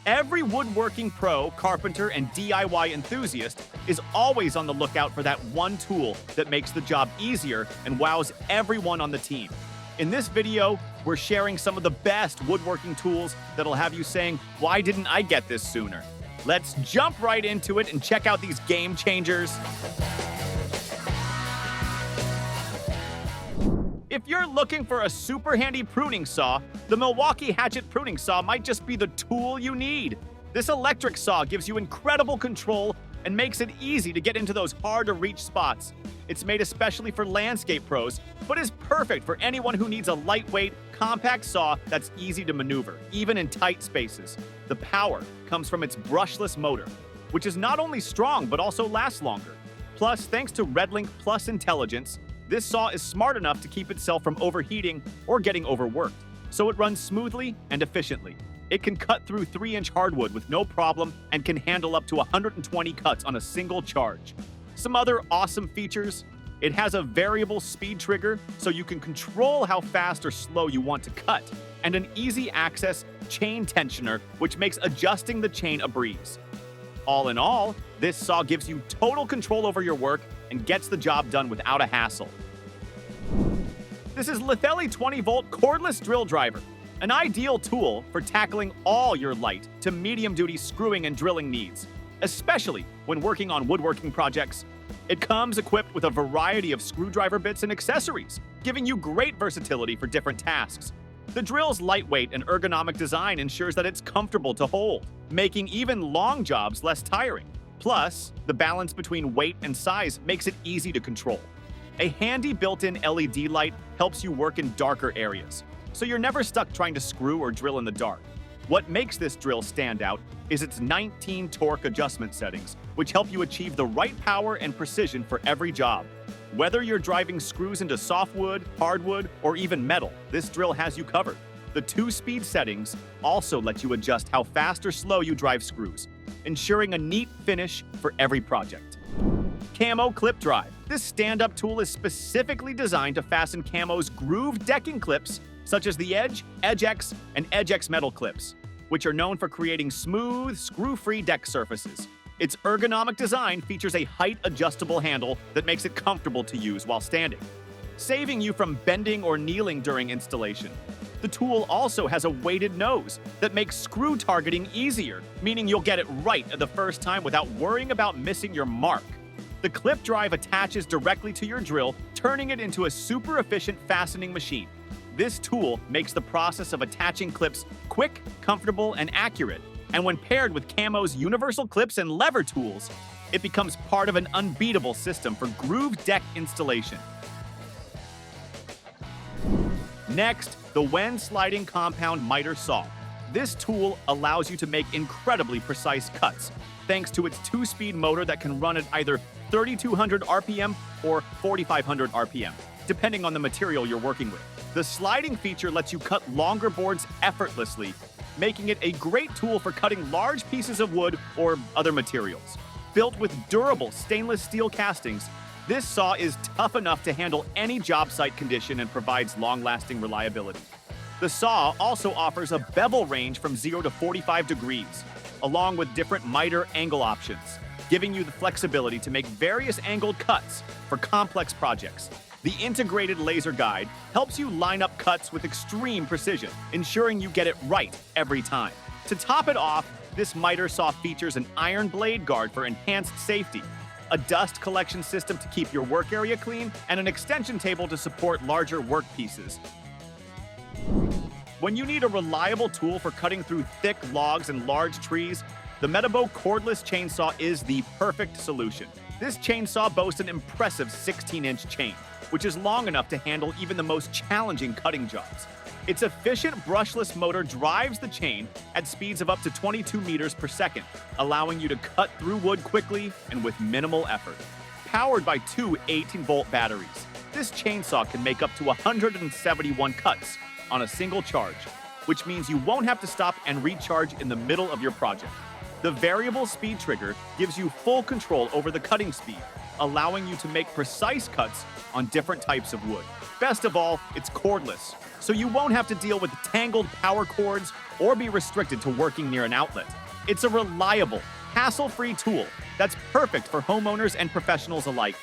Every woodworking pro, carpenter, and DIY enthusiast is always on the lookout for that one tool that makes the job easier and wows everyone on the team. In this video, we're sharing some of the best woodworking tools that'll have you saying, "Why didn't I get this sooner?" Let's jump right into it and check out these game changers. If you're looking for a super handy pruning saw, the MILWAUKEE Hatchet pruning saw might just be the tool you need. This electric saw gives you incredible control and makes it easy to get into those hard-to-reach spots. It's made especially for landscape pros, but is perfect for anyone who needs a lightweight, compact saw that's easy to maneuver, even in tight spaces. The power comes from its brushless motor, which is not only strong but also lasts longer. Plus, thanks to RedLink Plus intelligence, this saw is smart enough to keep itself from overheating or getting overworked, so it runs smoothly and efficiently. It can cut through 3-inch hardwood with no problem and can handle up to 120 cuts on a single charge. Some other awesome features: it has a variable speed trigger so you can control how fast or slow you want to cut, and an easy access chain tensioner which makes adjusting the chain a breeze. All in all, this saw gives you total control over your work and gets the job done without a hassle. This is Litheli 20-volt cordless drill driver, an ideal tool for tackling all your light to medium-duty screwing and drilling needs, especially when working on woodworking projects. It comes equipped with a variety of screwdriver bits and accessories, giving you great versatility for different tasks. The drill's lightweight and ergonomic design ensures that it's comfortable to hold, making even long jobs less tiring. Plus, the balance between weight and size makes it easy to control. A handy built-in LED light helps you work in darker areas, so you're never stuck trying to screw or drill in the dark. What makes this drill stand out is its 19 torque adjustment settings, which help you achieve the right power and precision for every job. Whether you're driving screws into softwood, hardwood, or even metal, this drill has you covered. The 2-speed settings also let you adjust how fast or slow you drive screws, ensuring a neat finish for every project. CAMO ClipDRIVE. This stand-up tool is specifically designed to fasten Camo's grooved decking clips, such as the Edge, EdgeX, and EdgeX metal clips, which are known for creating smooth, screw-free deck surfaces. Its ergonomic design features a height-adjustable handle that makes it comfortable to use while standing, saving you from bending or kneeling during installation. The tool also has a weighted nose that makes screw targeting easier, meaning you'll get it right the first time without worrying about missing your mark. The clip drive attaches directly to your drill, turning it into a super efficient fastening machine. This tool makes the process of attaching clips quick, comfortable, and accurate. And when paired with Camo's universal clips and lever tools, it becomes part of an unbeatable system for grooved deck installation. Next, the Wen Sliding Compound Miter Saw. This tool allows you to make incredibly precise cuts, thanks to its 2-speed motor that can run at either 3,200 RPM or 4,500 RPM, depending on the material you're working with. The sliding feature lets you cut longer boards effortlessly, making it a great tool for cutting large pieces of wood or other materials. Built with durable stainless steel castings, this saw is tough enough to handle any job site condition and provides long-lasting reliability. The saw also offers a bevel range from 0 to 45 degrees, along with different miter angle options, giving you the flexibility to make various angled cuts for complex projects. The integrated laser guide helps you line up cuts with extreme precision, ensuring you get it right every time. To top it off, this miter saw features an iron blade guard for enhanced safety, a dust collection system to keep your work area clean, and an extension table to support larger work pieces. When you need a reliable tool for cutting through thick logs and large trees, the Metabo cordless chainsaw is the perfect solution. This chainsaw boasts an impressive 16-inch chain, which is long enough to handle even the most challenging cutting jobs. Its efficient brushless motor drives the chain at speeds of up to 22 meters per second, allowing you to cut through wood quickly and with minimal effort. Powered by 2 18-volt batteries, this chainsaw can make up to 171 cuts on a single charge, which means you won't have to stop and recharge in the middle of your project. The variable speed trigger gives you full control over the cutting speed, allowing you to make precise cuts on different types of wood. Best of all, it's cordless, so you won't have to deal with tangled power cords or be restricted to working near an outlet. It's a reliable, hassle-free tool that's perfect for homeowners and professionals alike.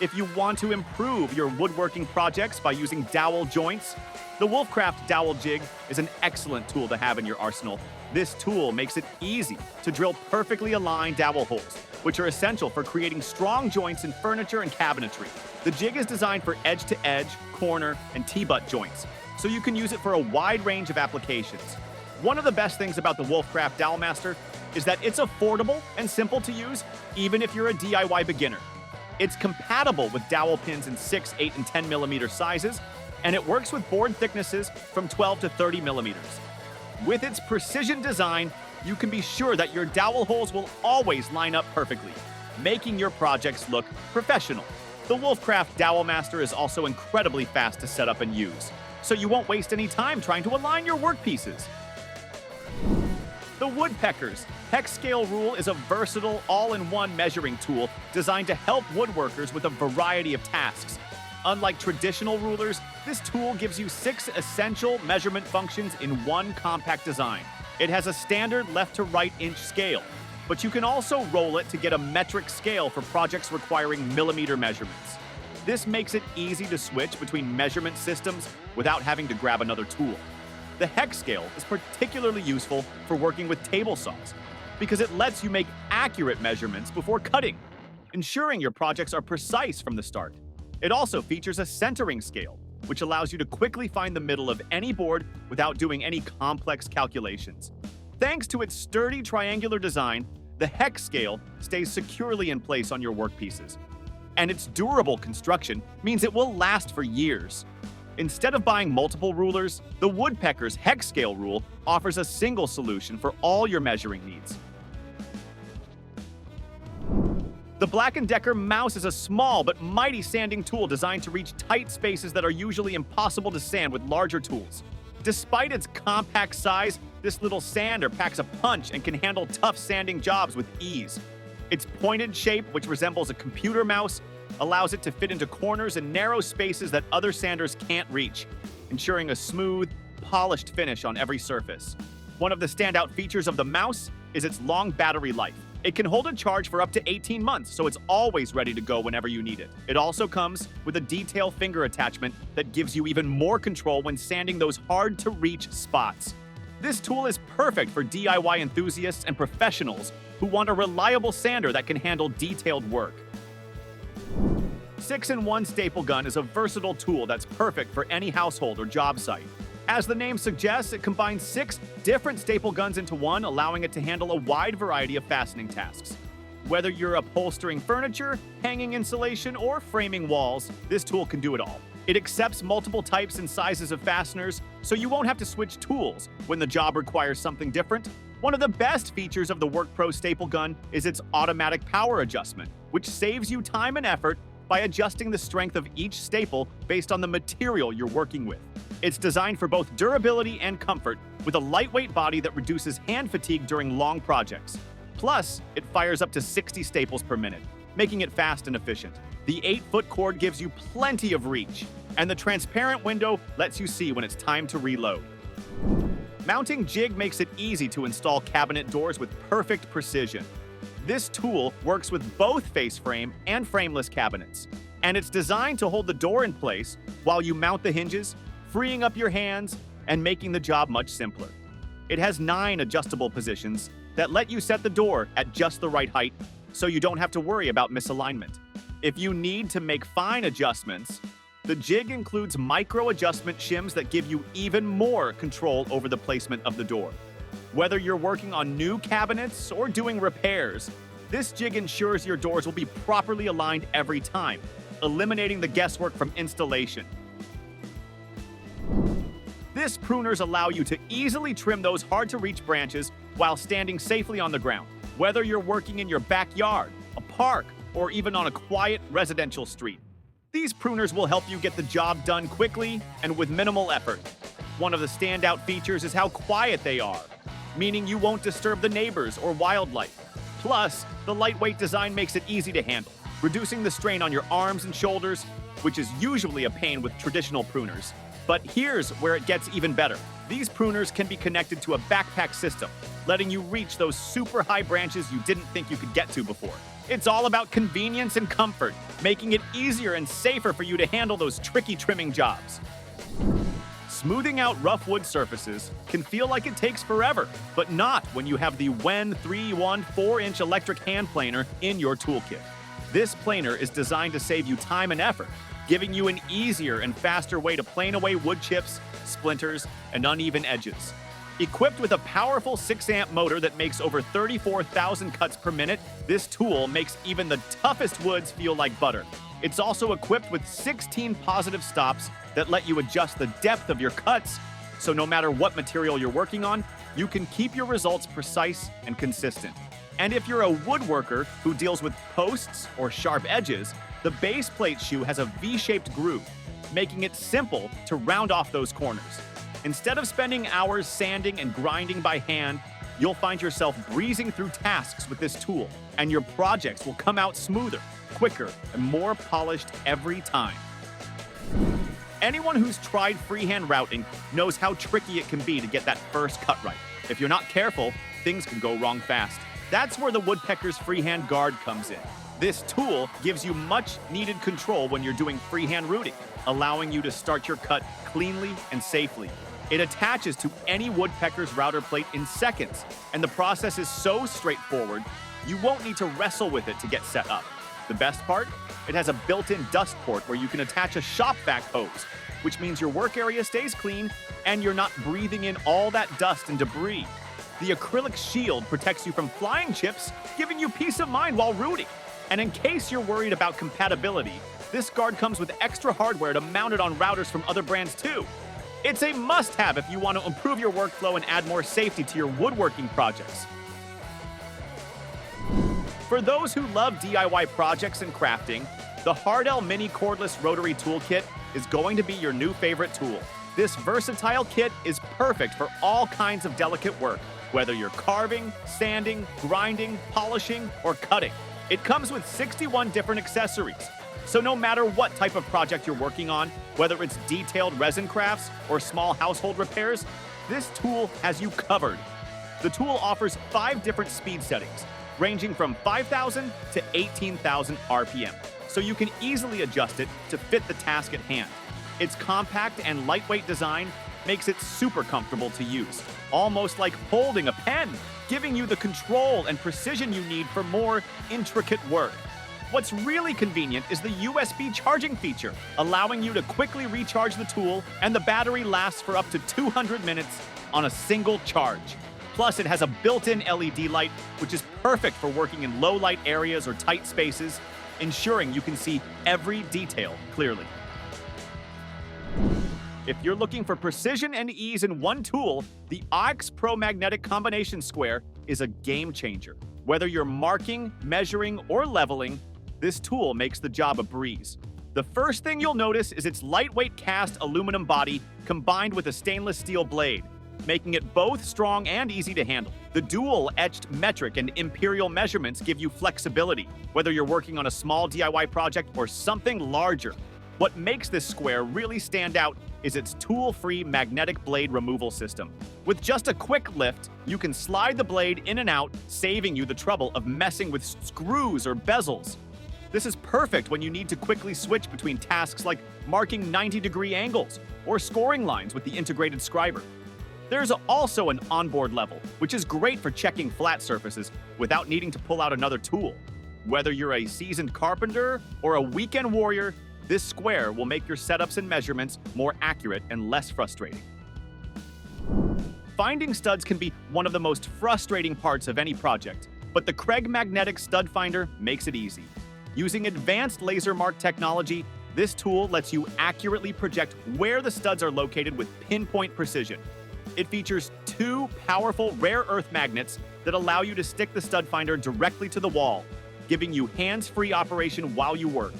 If you want to improve your woodworking projects by using dowel joints, the Wolfcraft Dowel Jig is an excellent tool to have in your arsenal. This tool makes it easy to drill perfectly aligned dowel holes, which are essential for creating strong joints in furniture and cabinetry. The jig is designed for edge-to-edge, corner, and T-butt joints, so you can use it for a wide range of applications. One of the best things about the Wolfcraft Dowelmaster is that it's affordable and simple to use, even if you're a DIY beginner. It's compatible with dowel pins in 6, 8, and 10 millimeter sizes, and it works with board thicknesses from 12 to 30 millimeters. With its precision design, you can be sure that your dowel holes will always line up perfectly, making your projects look professional. The Wolfcraft Dowelmaster is also incredibly fast to set up and use, so you won't waste any time trying to align your workpieces. The Woodpeckers HexScale rule is a versatile, all-in-one measuring tool designed to help woodworkers with a variety of tasks. Unlike traditional rulers, this tool gives you 6 essential measurement functions in one compact design. It has a standard left-to-right inch scale, but you can also roll it to get a metric scale for projects requiring millimeter measurements. This makes it easy to switch between measurement systems without having to grab another tool. The HexScale is particularly useful for working with table saws because it lets you make accurate measurements before cutting, ensuring your projects are precise from the start. It also features a centering scale, which allows you to quickly find the middle of any board without doing any complex calculations. Thanks to its sturdy triangular design, the HexScale stays securely in place on your workpieces. And its durable construction means it will last for years. Instead of buying multiple rulers, the Woodpeckers HexScale rule offers a single solution for all your measuring needs. The Black & Decker mouse is a small but mighty sanding tool designed to reach tight spaces that are usually impossible to sand with larger tools. Despite its compact size, this little sander packs a punch and can handle tough sanding jobs with ease. Its pointed shape, which resembles a computer mouse, allows it to fit into corners and narrow spaces that other sanders can't reach, ensuring a smooth, polished finish on every surface. One of the standout features of the mouse is its long battery life. It can hold a charge for up to 18 months, so it's always ready to go whenever you need it. It also comes with a detail finger attachment that gives you even more control when sanding those hard-to-reach spots. This tool is perfect for DIY enthusiasts and professionals who want a reliable sander that can handle detailed work. 6-in-1 Staple Gun is a versatile tool that's perfect for any household or job site. As the name suggests, it combines 6 different staple guns into one, allowing it to handle a wide variety of fastening tasks. Whether you're upholstering furniture, hanging insulation, or framing walls, this tool can do it all. It accepts multiple types and sizes of fasteners, so you won't have to switch tools when the job requires something different. One of the best features of the WORKPRO Staple Gun is its automatic power adjustment, which saves you time and effort by adjusting the strength of each staple based on the material you're working with. It's designed for both durability and comfort, with a lightweight body that reduces hand fatigue during long projects. Plus, it fires up to 60 staples per minute, making it fast and efficient. The 8-foot cord gives you plenty of reach, and the transparent window lets you see when it's time to reload. Mounting jig makes it easy to install cabinet doors with perfect precision. This tool works with both face frame and frameless cabinets, and it's designed to hold the door in place while you mount the hinges, freeing up your hands and making the job much simpler. It has 9 adjustable positions that let you set the door at just the right height, so you don't have to worry about misalignment. If you need to make fine adjustments, the jig includes micro adjustment shims that give you even more control over the placement of the door. Whether you're working on new cabinets or doing repairs, this jig ensures your doors will be properly aligned every time, eliminating the guesswork from installation. This pruners allow you to easily trim those hard-to-reach branches while standing safely on the ground. Whether you're working in your backyard, a park, or even on a quiet residential street, these pruners will help you get the job done quickly and with minimal effort. One of the standout features is how quiet they are, meaning you won't disturb the neighbors or wildlife. Plus, the lightweight design makes it easy to handle, reducing the strain on your arms and shoulders, which is usually a pain with traditional pruners. But here's where it gets even better. These pruners can be connected to a backpack system, letting you reach those super high branches you didn't think you could get to before. It's all about convenience and comfort, making it easier and safer for you to handle those tricky trimming jobs. Smoothing out rough wood surfaces can feel like it takes forever, but not when you have the WEN 3-in-1 4-inch electric hand planer in your toolkit. This planer is designed to save you time and effort, giving you an easier and faster way to plane away wood chips, splinters, and uneven edges. Equipped with a powerful 6-amp motor that makes over 34,000 cuts per minute, this tool makes even the toughest woods feel like butter. It's also equipped with 16 positive stops that let you adjust the depth of your cuts, so no matter what material you're working on, you can keep your results precise and consistent. And if you're a woodworker who deals with posts or sharp edges, the base plate shoe has a V-shaped groove, making it simple to round off those corners. Instead of spending hours sanding and grinding by hand, you'll find yourself breezing through tasks with this tool, and your projects will come out smoother, quicker, and more polished every time. Anyone who's tried freehand routing knows how tricky it can be to get that first cut right. If you're not careful, things can go wrong fast. That's where the Woodpeckers Freehand Guard comes in. This tool gives you much needed control when you're doing freehand routing, allowing you to start your cut cleanly and safely. It attaches to any Woodpecker's router plate in seconds, and the process is so straightforward, you won't need to wrestle with it to get set up. The best part? It has a built-in dust port where you can attach a shop vac hose, which means your work area stays clean and you're not breathing in all that dust and debris. The acrylic shield protects you from flying chips, giving you peace of mind while routing. And in case you're worried about compatibility, this guard comes with extra hardware to mount it on routers from other brands too. It's a must-have if you want to improve your workflow and add more safety to your woodworking projects. For those who love DIY projects and crafting, the HARDELL Mini Cordless Rotary Toolkit is going to be your new favorite tool. This versatile kit is perfect for all kinds of delicate work, whether you're carving, sanding, grinding, polishing, or cutting. It comes with 61 different accessories, so no matter what type of project you're working on, whether it's detailed resin crafts or small household repairs, this tool has you covered. The tool offers 5 different speed settings, ranging from 5,000 to 18,000 RPM, so you can easily adjust it to fit the task at hand. Its compact and lightweight design makes it super comfortable to use, almost like holding a pen, giving you the control and precision you need for more intricate work. What's really convenient is the USB charging feature, allowing you to quickly recharge the tool, and the battery lasts for up to 200 minutes on a single charge. Plus, it has a built-in LED light, which is perfect for working in low-light areas or tight spaces, ensuring you can see every detail clearly. If you're looking for precision and ease in one tool, the WORKPRO Magnetic Combination Square is a game changer. Whether you're marking, measuring, or leveling, this tool makes the job a breeze. The first thing you'll notice is its lightweight cast aluminum body combined with a stainless steel blade, making it both strong and easy to handle. The dual etched metric and imperial measurements give you flexibility, whether you're working on a small DIY project or something larger. What makes this square really stand out is its tool-free magnetic blade removal system. With just a quick lift, you can slide the blade in and out, saving you the trouble of messing with screws or bezels. This is perfect when you need to quickly switch between tasks like marking 90-degree angles or scoring lines with the integrated scriber. There's also an onboard level, which is great for checking flat surfaces without needing to pull out another tool. Whether you're a seasoned carpenter or a weekend warrior, this square will make your setups and measurements more accurate and less frustrating. Finding studs can be one of the most frustrating parts of any project, but the Kreg Magnetic Stud Finder makes it easy. Using advanced laser mark technology, this tool lets you accurately project where the studs are located with pinpoint precision. It features 2 powerful rare earth magnets that allow you to stick the stud finder directly to the wall, giving you hands-free operation while you work.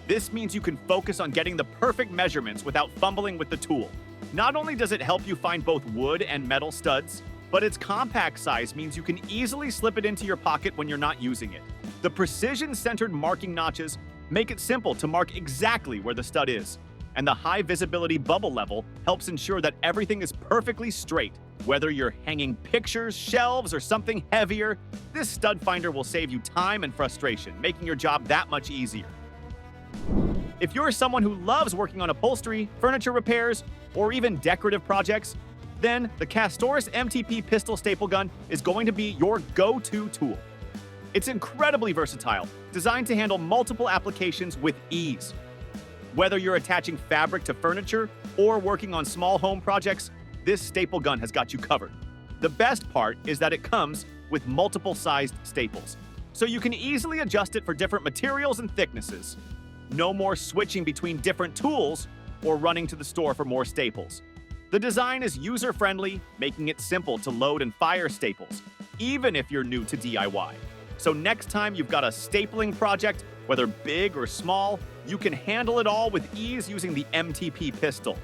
This means you can focus on getting the perfect measurements without fumbling with the tool. Not only does it help you find both wood and metal studs, but its compact size means you can easily slip it into your pocket when you're not using it. The precision-centered marking notches make it simple to mark exactly where the stud is, and the high-visibility bubble level helps ensure that everything is perfectly straight. Whether you're hanging pictures, shelves, or something heavier, this stud finder will save you time and frustration, making your job that much easier. If you're someone who loves working on upholstery, furniture repairs, or even decorative projects, then the Castoras MTP pistol staple gun is going to be your go-to tool. It's incredibly versatile, designed to handle multiple applications with ease. Whether you're attaching fabric to furniture or working on small home projects, this staple gun has got you covered. The best part is that it comes with multiple sized staples, so you can easily adjust it for different materials and thicknesses. No more switching between different tools or running to the store for more staples. The design is user-friendly, making it simple to load and fire staples, even if you're new to DIY. So next time you've got a stapling project, whether big or small, you can handle it all with ease using the MTP pistol.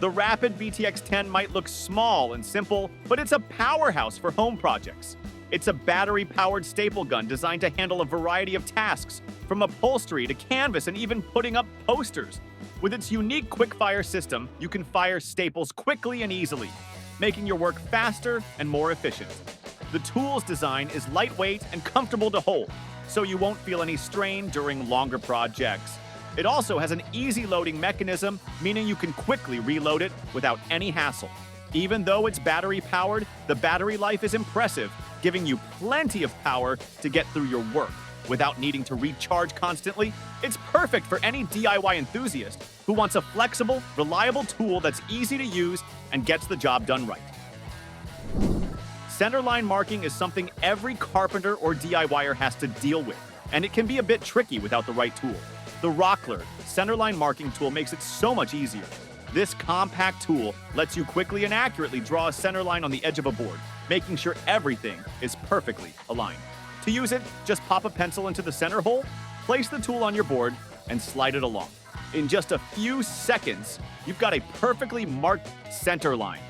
The Rapid BTX10 might look small and simple, but it's a powerhouse for home projects. It's a battery-powered staple gun designed to handle a variety of tasks, from upholstery to canvas and even putting up posters. With its unique quick-fire system, you can fire staples quickly and easily, making your work faster and more efficient. The tool's design is lightweight and comfortable to hold, so you won't feel any strain during longer projects. It also has an easy loading mechanism, meaning you can quickly reload it without any hassle. Even though it's battery-powered, the battery life is impressive, giving you plenty of power to get through your work. Without needing to recharge constantly, it's perfect for any DIY enthusiast who wants a flexible, reliable tool that's easy to use and gets the job done right. Centerline marking is something every carpenter or DIYer has to deal with, and it can be a bit tricky without the right tool. The Rockler centerline marking tool makes it so much easier. This compact tool lets you quickly and accurately draw a center line on the edge of a board, making sure everything is perfectly aligned. To use it, just pop a pencil into the center hole, place the tool on your board, and slide it along. In just a few seconds, you've got a perfectly marked center line.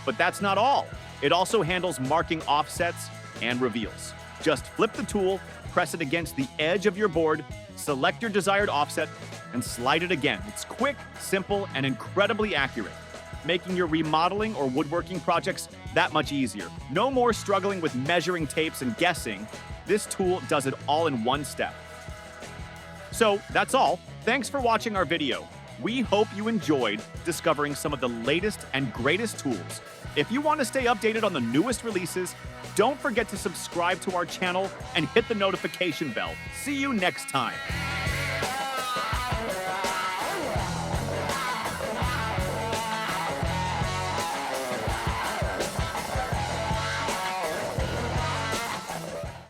But that's not all. It also handles marking offsets and reveals. Just flip the tool, press it against the edge of your board, select your desired offset, and slide it again. It's quick, simple, and incredibly accurate, making your remodeling or woodworking projects that much easier. No more struggling with measuring tapes and guessing. This tool does it all in one step. So that's all. Thanks for watching our video. We hope you enjoyed discovering some of the latest and greatest tools. If you want to stay updated on the newest releases, don't forget to subscribe to our channel and hit the notification bell. See you next time.